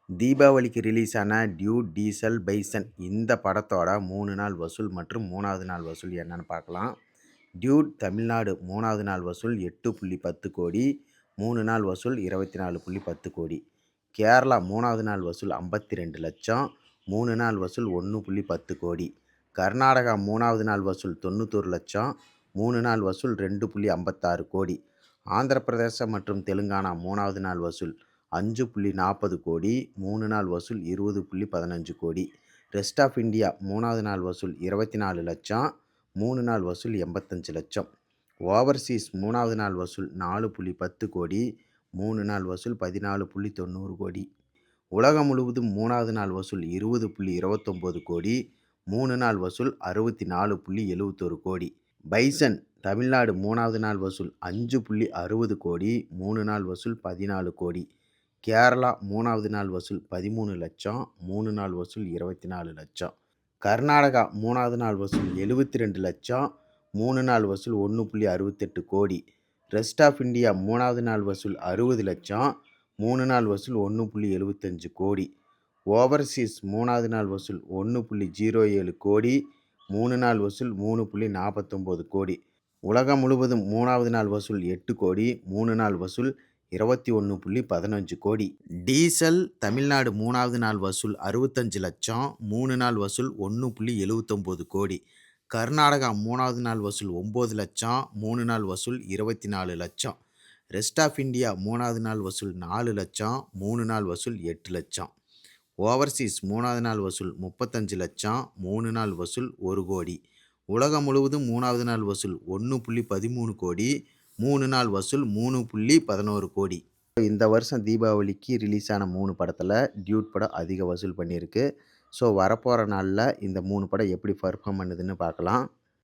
தீபாவளிக்கு ரிலீஸ் ஆன Dude, diesel, bison இந்த படத்தோட 3 நாள் வசூல் மற்றும் 3வது நாள் வசூல் என்னன்னு பார்க்கலாம். டியூட் தமிழ்நாடு 3வது நாள் வசூல் 8.10 கோடி, 3 நாள் வசூல் 24.10 கோடி. கேரளா 3வது நாள் வசூல் 52 லட்சம், 3 நாள் வசூல் 1.10 கோடி. கர்நாடகா 3வது நாள் வசூல் 91 லட்சம், 3 நாள் வசூல் 2.56 கோடி. ஆந்திர பிரதேசம் மற்றும் தெலுங்கானா 3வது நாள் வசூல் 5.40 கோடி, 3 நாள் வசூல் 20.15 கோடி. ரெஸ்ட் ஆஃப் இந்தியா 3வது நாள் வசூல் 24 லட்சம், 3 நாள் வசூல் 85 லட்சம். ஓவர்சீஸ் 3வது நாள் வசூல் 4.10 கோடி, 3 நாள் வசூல் 14.90 கோடி. உலகம் முழுவதும் 3வது நாள் வசூல் 20.29 கோடி, 3 நாள் வசூல் 64.71 கோடி. பைசன் தமிழ்நாடு 3வது நாள் வசூல் 5.60 கோடி, 3 நாள் வசூல் 14 கோடி. கேரளா 3வது நாள் வசூல் 13 லட்சம், 3 நாள் வசூல் 24 லட்சம். கர்நாடகா 3வது நாள் வசூல் 72 லட்சம், 3 நாள் வசூல் 1.68 கோடி. ரெஸ்ட் ஆஃப் இந்தியா 3வது நாள் வசூல் 60 லட்சம், 3 நாள் வசூல் 1.75 கோடி. ஓவர்சீஸ் 3வது நாள் வசூல் 1.07 கோடி, 3 நாள் வசூல் 3.49 கோடி. உலகம் முழுவதும் 3வது நாள் வசூல் 8 கோடி, 3 நாள் வசூல் 21.15 கோடி. டீசல் தமிழ்நாடு 3வது நாள் வசூல் 65 லட்சம், 3 நாள் வசூல் 1.79 கோடி. கர்நாடகா 3வது நாள் வசூல் 9 லட்சம், 3 நாள் வசூல் 24 லட்சம். ரெஸ்ட் ஆஃப் இந்தியா 3வது நாள் வசூல் 4 லட்சம், 3 நாள் வசூல் 8 லட்சம். ஓவர்சீஸ் 3வது நாள் வசூல் 35 லட்சம், 3 நாள் வசூல் 1 கோடி. உலகம் முழுவதும் 3வது நாள் வசூல் 1.13 கோடி, 3 நாள் வசூல் 3.11 கோடி. இந்த வருஷம் தீபாவளிக்கு ரிலீஸ் ஆன 3 படத்தில் டியூட் படம் அதிக வசூல் பண்ணியிருக்கு. ஸோ வரப்போகிற நாளில் இந்த 3 படம் எப்படி பர்ஃபார்ம் பண்ணுதுன்னு பார்க்கலாம்.